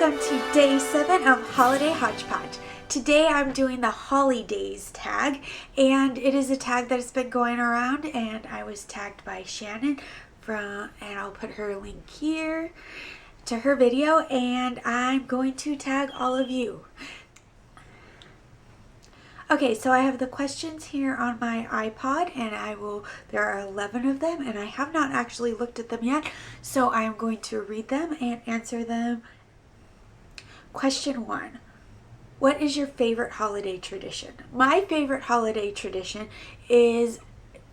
Welcome to day 7 of Holiday Hodgepodge. Today I'm doing the holidays tag, and it is a tag that has been going around, and I was tagged by Shannon and I'll put her link here to her video, and I'm going to tag all of you. Okay, so I have the questions here on my iPod, and there are 11 of them, and I have not actually looked at them yet, so I am going to read them and answer them. Question 1. What is your favorite holiday tradition? My favorite holiday tradition is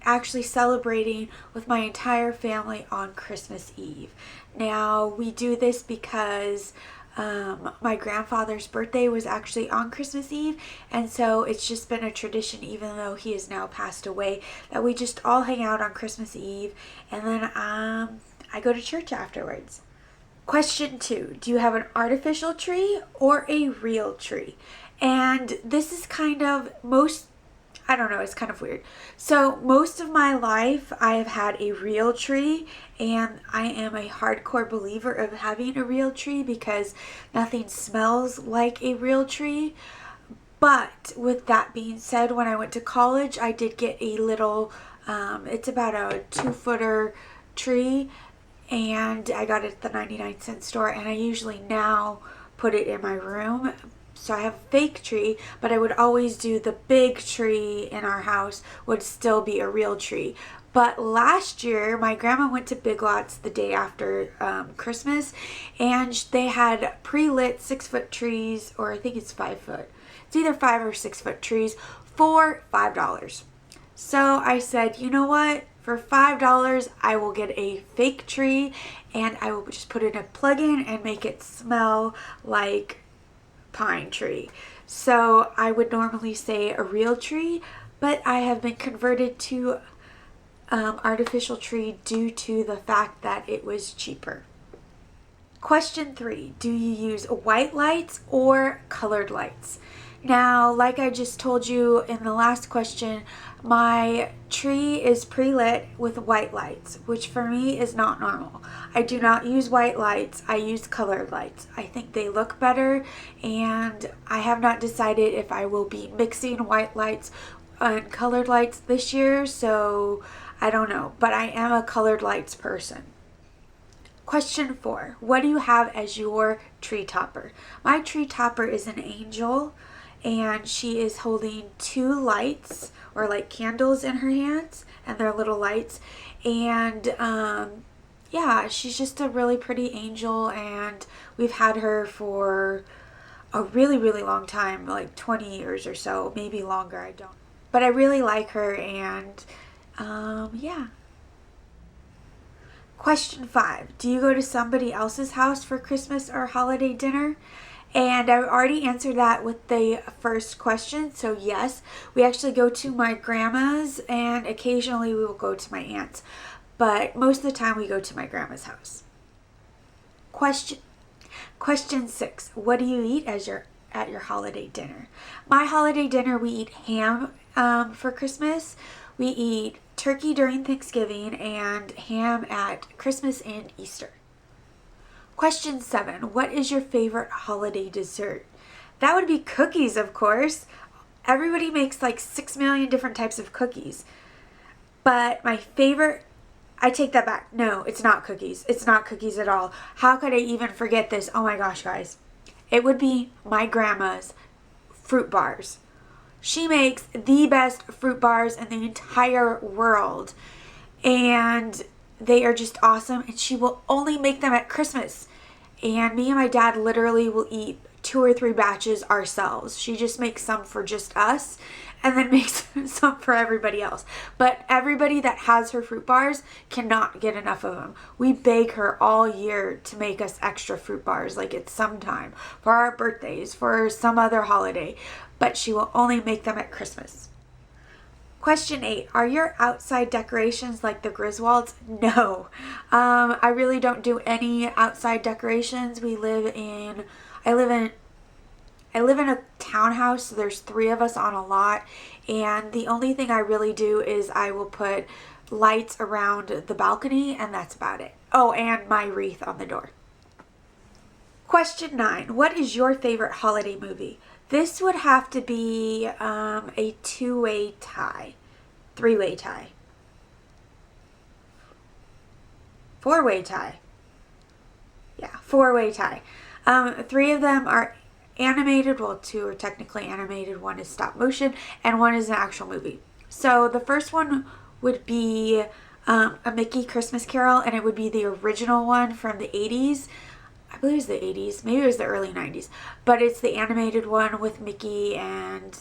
actually celebrating with my entire family on Christmas Eve. Now, we do this because my grandfather's birthday was actually on Christmas Eve, and so it's just been a tradition, even though he is now passed away, that we just all hang out on Christmas Eve, and then I go to church afterwards. Question 2, do you have an artificial tree or a real tree? And this is kind of I don't know, it's kind of weird. So most of my life I have had a real tree, and I am a hardcore believer of having a real tree because nothing smells like a real tree. But with that being said, when I went to college, I did get a little, it's about a 2-footer tree, and I got it at the 99-cent store, and I usually now put it in my room. So I have a fake tree, but I would always do the big tree in our house would still be a real tree. But last year, my grandma went to Big Lots the day after Christmas, and they had pre-lit 6-foot trees, or I think it's 5 foot. It's either 5 or 6 foot trees for $5. So I said, you know what? For $5, I will get a fake tree, and I will just put in a plug-in and make it smell like pine tree. So I would normally say a real tree, but I have been converted to artificial tree due to the fact that it was cheaper. Question 3, do you use white lights or colored lights? Now, like I just told you in the last question, my tree is pre-lit with white lights, which for me is not normal. I do not use white lights, I use colored lights. I think they look better, and I have not decided if I will be mixing white lights and colored lights this year, so I don't know, but I am a colored lights person. Question 4, what do you have as your tree topper? My tree topper is an angel, and she is holding 2 lights, or like candles, in her hands, and they're little lights, and yeah, she's just a really pretty angel, and we've had her for a really long time, like 20 years or so, maybe longer, I don't, but I really like her, and yeah. Question 5, do you go to somebody else's house for Christmas or holiday dinner? And I've already answered that with the first question, so yes, we actually go to my grandma's, and occasionally we will go to my aunt's, but most of the time we go to my grandma's house. Question 6, what do you eat at your holiday dinner? My holiday dinner, we eat ham for Christmas. We eat turkey during Thanksgiving and ham at Christmas and Easter. Question 7, what is your favorite holiday dessert? That would be cookies, of course. Everybody makes like 6 million different types of cookies. But my favorite, I take that back. No, it's not cookies. It's not cookies at all. How could I even forget this? Oh my gosh, guys. It would be my grandma's fruit bars. She makes the best fruit bars in the entire world. And they are just awesome, and she will only make them at Christmas. And me and my dad literally will eat 2 or 3 batches ourselves. She just makes some for just us, and then makes some for everybody else. But everybody that has her fruit bars cannot get enough of them. We beg her all year to make us extra fruit bars, like it's sometime, for our birthdays, for some other holiday. But she will only make them at Christmas. Question 8, are your outside decorations like the Griswolds? No, I really don't do any outside decorations. I live in a townhouse, so there's 3 of us on a lot, and the only thing I really do is I will put lights around the balcony, and that's about it. Oh, and my wreath on the door. Question 9. What is your favorite holiday movie? This would have to be a two-way tie. Three-way tie. Four-way tie. Yeah, four-way tie. 3 of them are animated. Well, 2 are technically animated. 1 is stop motion and 1 is an actual movie. So the first one would be a Mickey Christmas Carol, and it would be the original one from the 80s. I believe it was the 80s. Maybe it was the early 90s. But it's the animated one with Mickey, and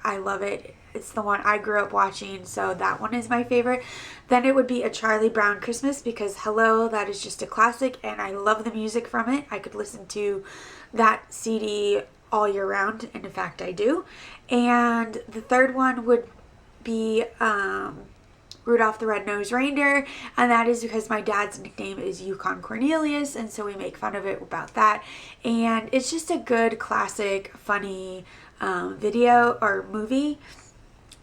I love it. It's the one I grew up watching, so that one is my favorite. Then it would be A Charlie Brown Christmas, because hello, that is just a classic, and I love the music from it. I could listen to that CD all year round, and in fact I do. And the third one would be Rudolph the Red-Nosed Reindeer, and that is because my dad's nickname is Yukon Cornelius, and so we make fun of it about that. And it's just a good, classic, funny video or movie.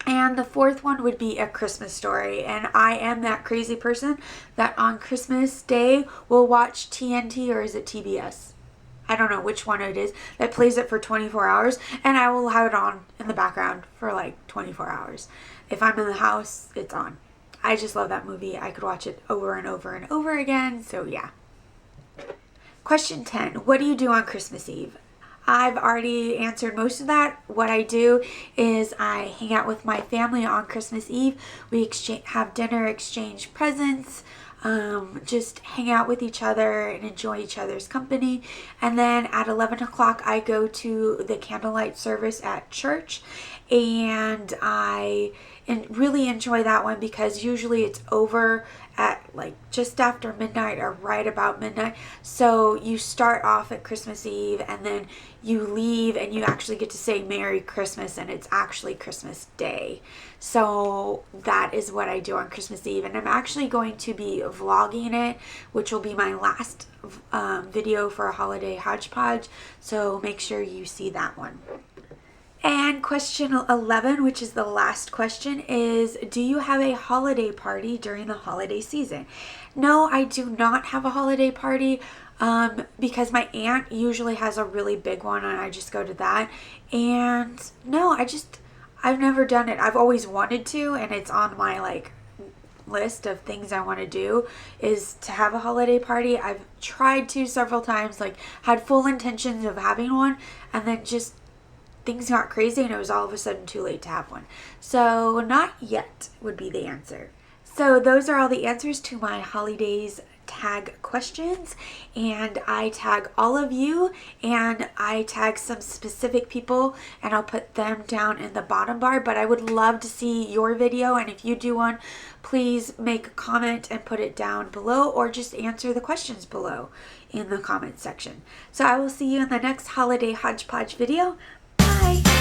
And the fourth one would be A Christmas Story, and I am that crazy person that on Christmas Day will watch TNT, or is it TBS? I don't know which one it is that plays it for 24 hours, and I will have it on in the background for like 24 hours. If I'm in the house, it's on. I just love that movie. I could watch it over and over and over again, so yeah. Question 10. What do you do on Christmas Eve? I've already answered most of that. What I do is I hang out with my family on Christmas Eve. We have dinner, exchange presents, just hang out with each other and enjoy each other's company. And then at 11 o'clock, I go to the candlelight service at church, and I really enjoy that one because usually it's over at like just after midnight or right about midnight. So you start off at Christmas Eve and then you leave and you actually get to say Merry Christmas, and it's actually Christmas Day. So that is what I do on Christmas Eve, and I'm actually going to be vlogging it, which will be my last video for a holiday hodgepodge, so make sure you see that one. And question 11, which is the last question, is do you have a holiday party during the holiday season? No, I do not have a holiday party because my aunt usually has a really big one and I just go to that. And no, I've never done it. I've always wanted to, and it's on my list of things I want to do is to have a holiday party. I've tried to several times, had full intentions of having one, and then just things got crazy and it was all of a sudden too late to have one. So not yet would be the answer. So those are all the answers to my holidays tag questions, and I tag all of you, and I tag some specific people, and I'll put them down in the bottom bar. But I would love to see your video, and if you do one, please make a comment and put it down below, or just answer the questions below in the comment section. So I will see you in the next holiday hodgepodge video. Bye!